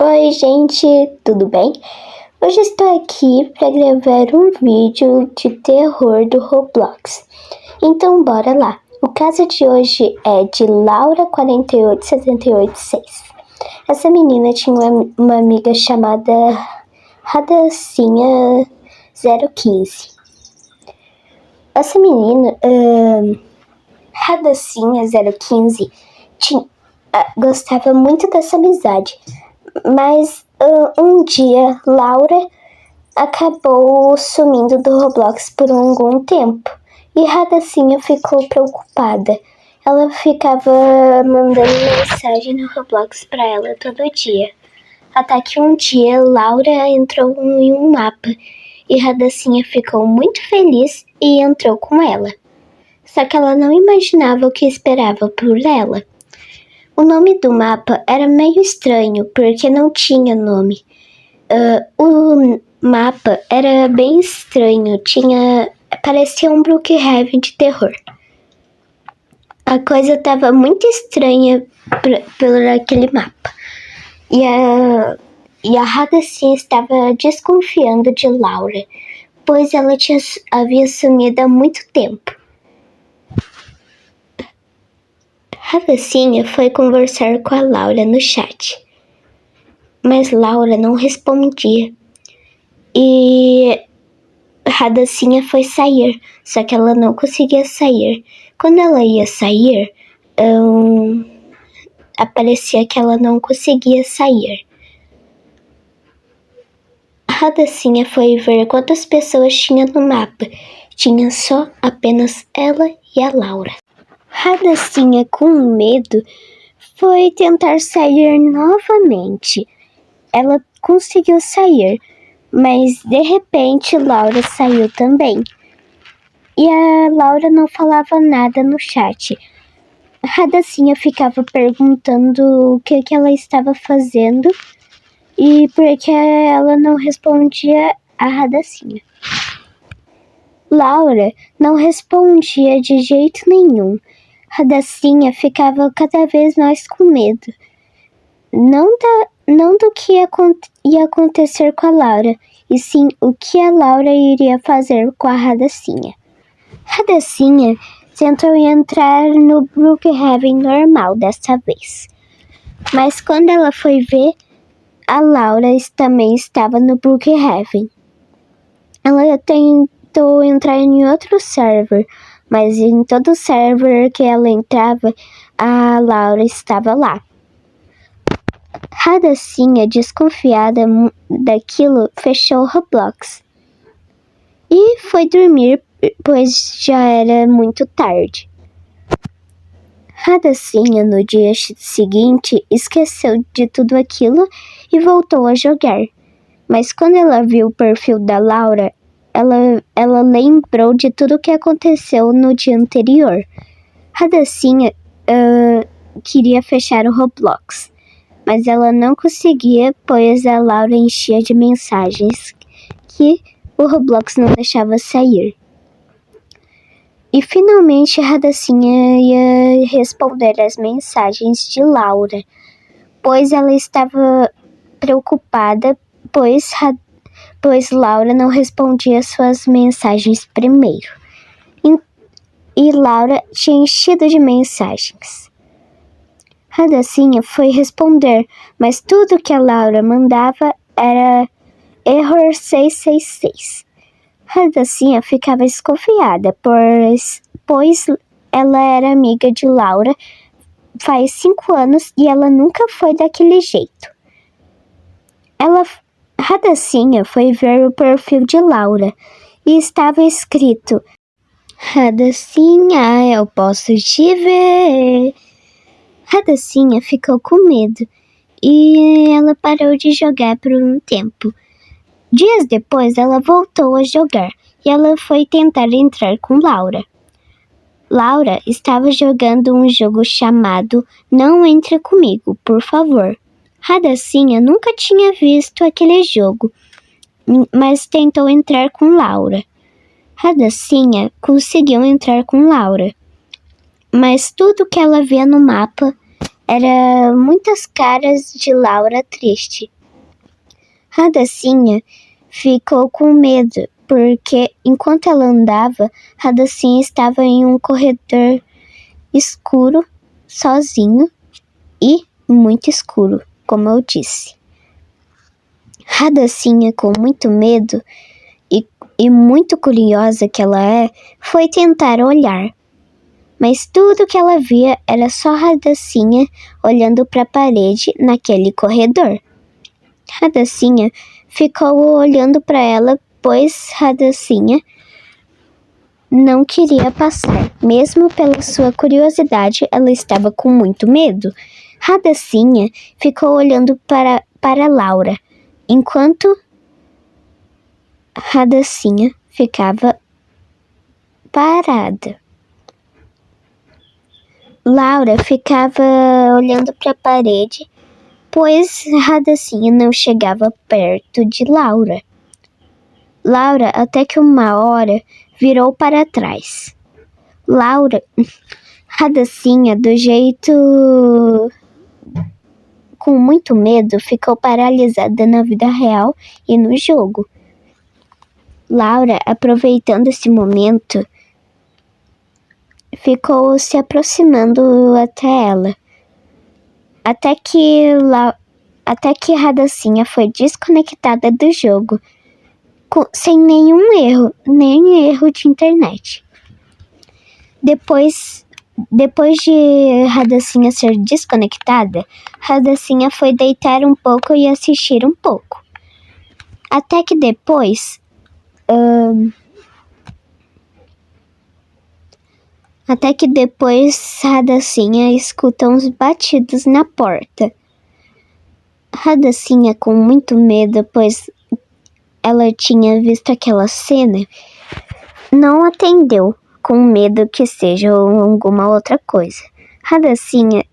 Oi gente, tudo bem? Hoje estou aqui para gravar um vídeo de terror do Roblox. Então bora lá. O caso de hoje é de Laura 48786. Essa menina tinha uma amiga chamada Radacinha 015. Essa menina, Radacinha 015, gostava muito dessa amizade. Mas um dia, Laura acabou sumindo do Roblox por algum tempo. E Radacinha ficou preocupada. Ela ficava mandando mensagem no Roblox pra ela todo dia. Até que um dia, Laura entrou em um mapa. E Radacinha ficou muito feliz e entrou com ela. Só que ela não imaginava o que esperava por ela. O nome do mapa era meio estranho, porque não tinha nome. O mapa era bem estranho, parecia um Brookhaven de terror. A coisa estava muito estranha por aquele mapa. E a Radacinha estava desconfiando de Laura, pois ela havia sumido há muito tempo. Radacinha foi conversar com a Laura no chat, mas Laura não respondia. E Radacinha foi sair, só que ela não conseguia sair. Quando ela ia sair, aparecia que ela não conseguia sair. Radacinha foi ver quantas pessoas tinha no mapa. Tinha só apenas ela e a Laura. Radacinha, com medo, foi tentar sair novamente. Ela conseguiu sair, mas de repente Laura saiu também. E a Laura não falava nada no chat. Radacinha ficava perguntando o que ela estava fazendo e por que ela não respondia a Radacinha. Laura não respondia de jeito nenhum. Radacinha ficava cada vez mais com medo. Não do que ia acontecer com a Laura, e sim o que a Laura iria fazer com a Radacinha. Radacinha tentou entrar no Brookhaven normal desta vez. Mas quando ela foi ver, a Laura também estava no Brookhaven. Ela tentou entrar em outro server, mas em todo server que ela entrava, a Laura estava lá. Radacinha, desconfiada daquilo, fechou o Roblox e foi dormir, pois já era muito tarde. Radacinha, no dia seguinte, esqueceu de tudo aquilo e voltou a jogar. Mas quando ela viu o perfil da Laura, ela lembrou de tudo o que aconteceu no dia anterior. Radacinha queria fechar o Roblox, mas ela não conseguia, pois a Laura enchia de mensagens que o Roblox não deixava sair. E finalmente Radacinha ia responder as mensagens de Laura, pois ela estava preocupada, pois Laura não respondia suas mensagens primeiro. E Laura tinha enchido de mensagens. Radacinha foi responder, mas tudo que a Laura mandava era error 666. Radacinha ficava desconfiada, pois ela era amiga de Laura faz 5 anos e ela nunca foi daquele jeito. Radacinha foi ver o perfil de Laura e estava escrito: Radacinha, eu posso te ver. Radacinha ficou com medo e ela parou de jogar por um tempo. Dias depois, ela voltou a jogar e ela foi tentar entrar com Laura. Laura estava jogando um jogo chamado Não Entre Comigo, por favor. Radacinha nunca tinha visto aquele jogo, mas tentou entrar com Laura. Radacinha conseguiu entrar com Laura, mas tudo que ela via no mapa era muitas caras de Laura triste. Radacinha ficou com medo, porque enquanto ela andava, Radacinha estava em um corredor escuro, sozinho e muito escuro, como eu disse. Radacinha, com muito medo e muito curiosa que ela é, foi tentar olhar. Mas tudo que ela via era só Radacinha olhando para a parede naquele corredor. Radacinha ficou olhando para ela, pois Radacinha não queria passar. Mesmo pela sua curiosidade, ela estava com muito medo. Radacinha ficou olhando para Laura, enquanto Radacinha ficava parada. Laura ficava olhando para a parede, pois Radacinha não chegava perto de Laura. Laura, até que uma hora, virou para trás. Radacinha, do jeito com muito medo, ficou paralisada na vida real e no jogo. Laura, aproveitando esse momento, ficou se aproximando até ela. Até que Radacinha foi desconectada do jogo, sem nenhum erro, nem erro de internet. Depois de Radacinha ser desconectada, Radacinha foi deitar um pouco e assistir um pouco. Até que depois Radacinha escuta uns batidos na porta. Radacinha, com muito medo, pois ela tinha visto aquela cena, não atendeu, com medo que seja alguma outra coisa. Radacinha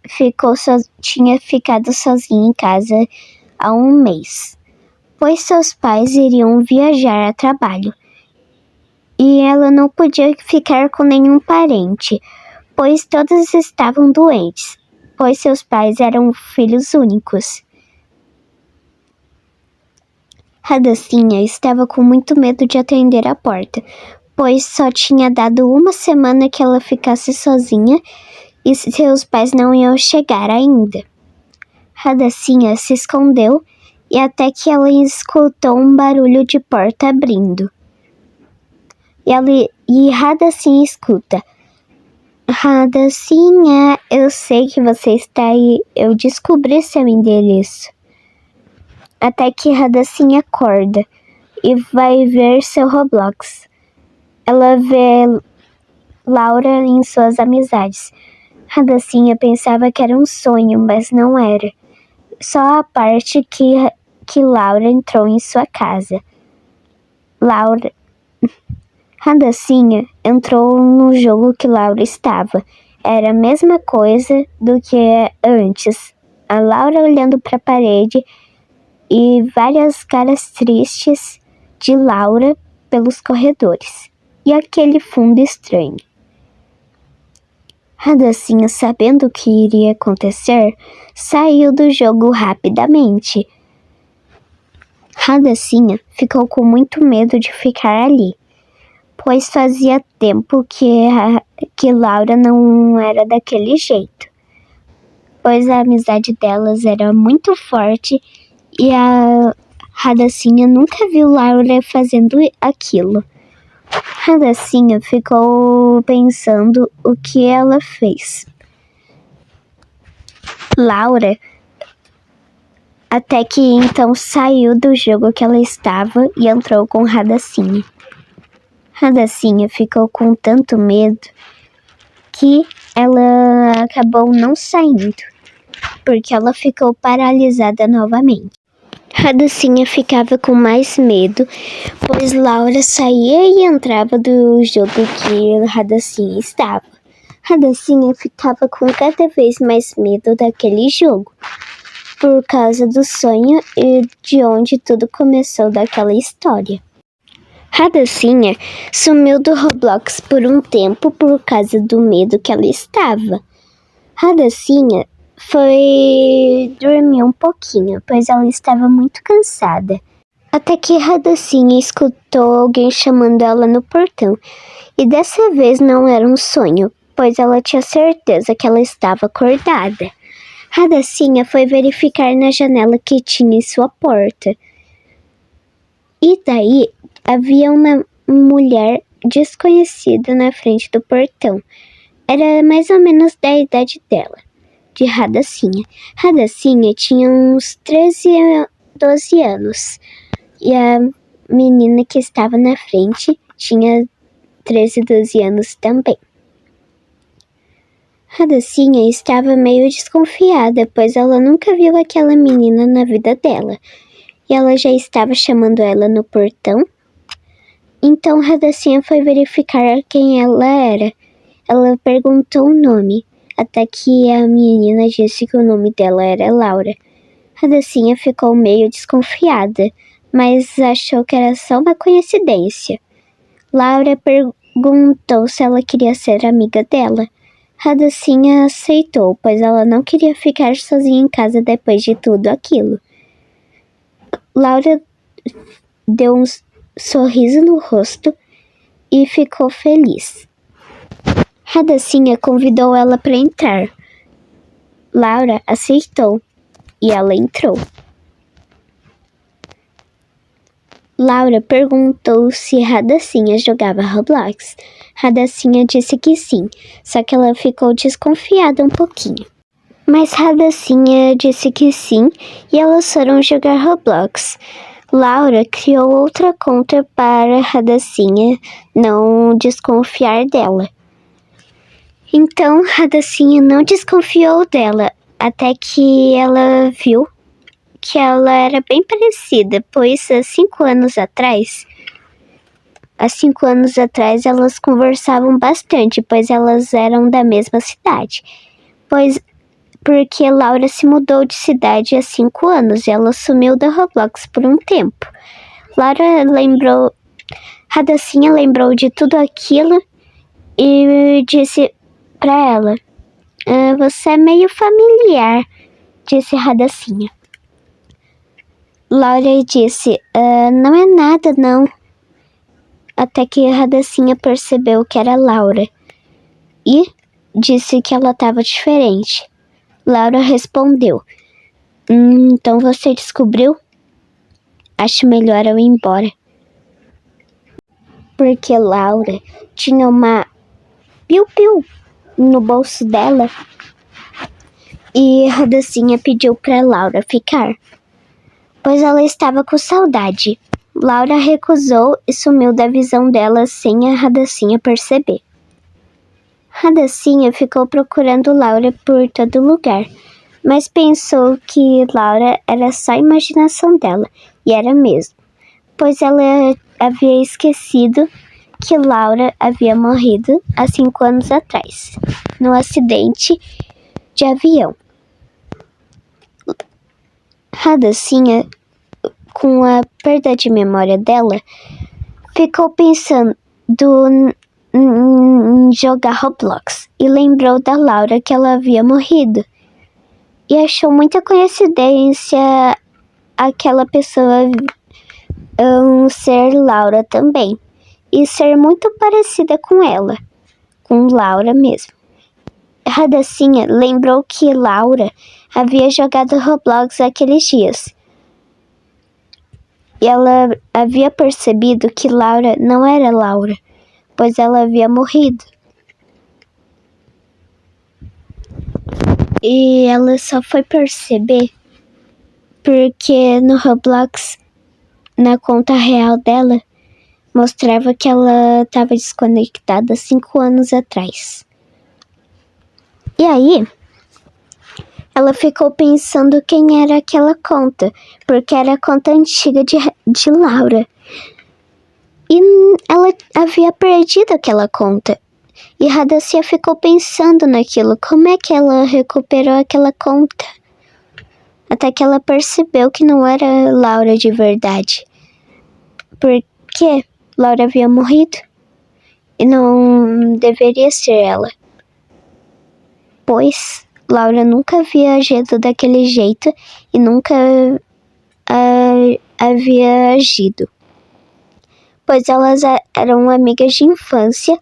tinha ficado sozinha em casa há um mês, pois seus pais iriam viajar a trabalho. E ela não podia ficar com nenhum parente, pois todos estavam doentes, pois seus pais eram filhos únicos. Radacinha estava com muito medo de atender a porta, pois só tinha dado uma semana que ela ficasse sozinha e seus pais não iam chegar ainda. Radacinha se escondeu e até que ela escutou um barulho de porta abrindo. E Radacinha escuta: Radacinha, eu sei que você está aí, eu descobri seu endereço. Até que Radacinha acorda e vai ver seu Roblox. Ela vê Laura em suas amizades. Radacinha pensava que era um sonho, mas não era. Só a parte que Laura entrou em sua casa. Radacinha entrou no jogo que Laura estava. Era a mesma coisa do que antes. A Laura olhando para a parede e várias caras tristes de Laura pelos corredores. E aquele fundo estranho. Radacinha, sabendo o que iria acontecer, saiu do jogo rapidamente. Radacinha ficou com muito medo de ficar ali, pois fazia tempo que Laura não era daquele jeito, pois a amizade delas era muito forte e a Radacinha nunca viu Laura fazendo aquilo. Radacinha ficou pensando o que ela fez. Laura até que então saiu do jogo que ela estava e entrou com Radacinha. Radacinha ficou com tanto medo que ela acabou não saindo, porque ela ficou paralisada novamente. Radacinha ficava com mais medo, pois Laura saía e entrava do jogo que Radacinha estava. Radacinha ficava com cada vez mais medo daquele jogo, por causa do sonho e de onde tudo começou daquela história. Radacinha sumiu do Roblox por um tempo por causa do medo que ela estava. Radacinha foi dormir um pouquinho, pois ela estava muito cansada. Até que Radacinha escutou alguém chamando ela no portão. E dessa vez não era um sonho, pois ela tinha certeza que ela estava acordada. Radacinha foi verificar na janela que tinha em sua porta. E daí havia uma mulher desconhecida na frente do portão. Era mais ou menos da idade dela, de Radacinha. Radacinha tinha uns 13 a 12 anos. E a menina que estava na frente tinha 13, 12 anos também. Radacinha estava meio desconfiada, pois ela nunca viu aquela menina na vida dela. E ela já estava chamando ela no portão. Então Radacinha foi verificar quem ela era. Ela perguntou o nome, até que a menina disse que o nome dela era Laura. Radacinha ficou meio desconfiada, mas achou que era só uma coincidência. Laura perguntou se ela queria ser amiga dela. Radacinha aceitou, pois ela não queria ficar sozinha em casa depois de tudo aquilo. Laura deu um sorriso no rosto e ficou feliz. Radacinha convidou ela para entrar. Laura aceitou e ela entrou. Laura perguntou se Radacinha jogava Roblox. Radacinha disse que sim, só que ela ficou desconfiada um pouquinho. Mas Radacinha disse que sim e elas foram jogar Roblox. Laura criou outra conta para Radacinha não desconfiar dela. Então Radacinha não desconfiou dela, até que ela viu que ela era bem parecida, pois há 5 anos atrás elas conversavam bastante, pois elas eram da mesma cidade. Porque Laura se mudou de cidade há 5 anos e ela sumiu da Roblox por um tempo. Radacinha lembrou de tudo aquilo e disse para ela: você é meio familiar, disse Radacinha. Laura disse: não é nada não. Até que Radacinha percebeu que era Laura e disse que ela estava diferente. Laura respondeu: então você descobriu? Acho melhor eu ir embora. Porque Laura tinha uma piu-piu no bolso dela e Radacinha pediu para Laura ficar, pois ela estava com saudade. Laura recusou e sumiu da visão dela sem a Radacinha perceber. Radacinha ficou procurando Laura por todo lugar, mas pensou que Laura era só a imaginação dela, e era mesmo, pois ela havia esquecido que Laura havia morrido há 5 anos atrás, num acidente de avião. Radacinha, com a perda de memória dela, ficou pensando em jogar Roblox e lembrou da Laura que ela havia morrido. E achou muita coincidência aquela pessoa ser Laura também. E ser muito parecida com ela, com Laura mesmo. Radacinha lembrou que Laura havia jogado Roblox aqueles dias. E ela havia percebido que Laura não era Laura, pois ela havia morrido. E ela só foi perceber porque no Roblox, na conta real dela, mostrava que ela estava desconectada 5 anos atrás. E aí, ela ficou pensando quem era aquela conta, porque era a conta antiga de Laura. E ela havia perdido aquela conta. E Radacinha ficou pensando naquilo, como é que ela recuperou aquela conta? Até que ela percebeu que não era Laura de verdade. Porque Laura havia morrido e não deveria ser ela. Pois Laura nunca havia agido daquele jeito e nunca havia agido, pois elas eram amigas de infância,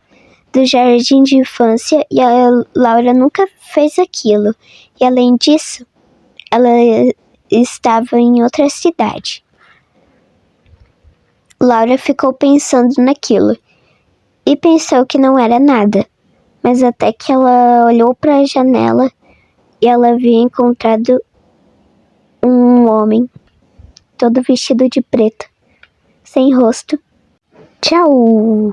do jardim de infância, e a Laura nunca fez aquilo. E além disso, ela estava em outra cidade. Laura ficou pensando naquilo e pensou que não era nada, mas até que ela olhou para a janela e ela havia encontrado um homem todo vestido de preto, sem rosto. Tchau!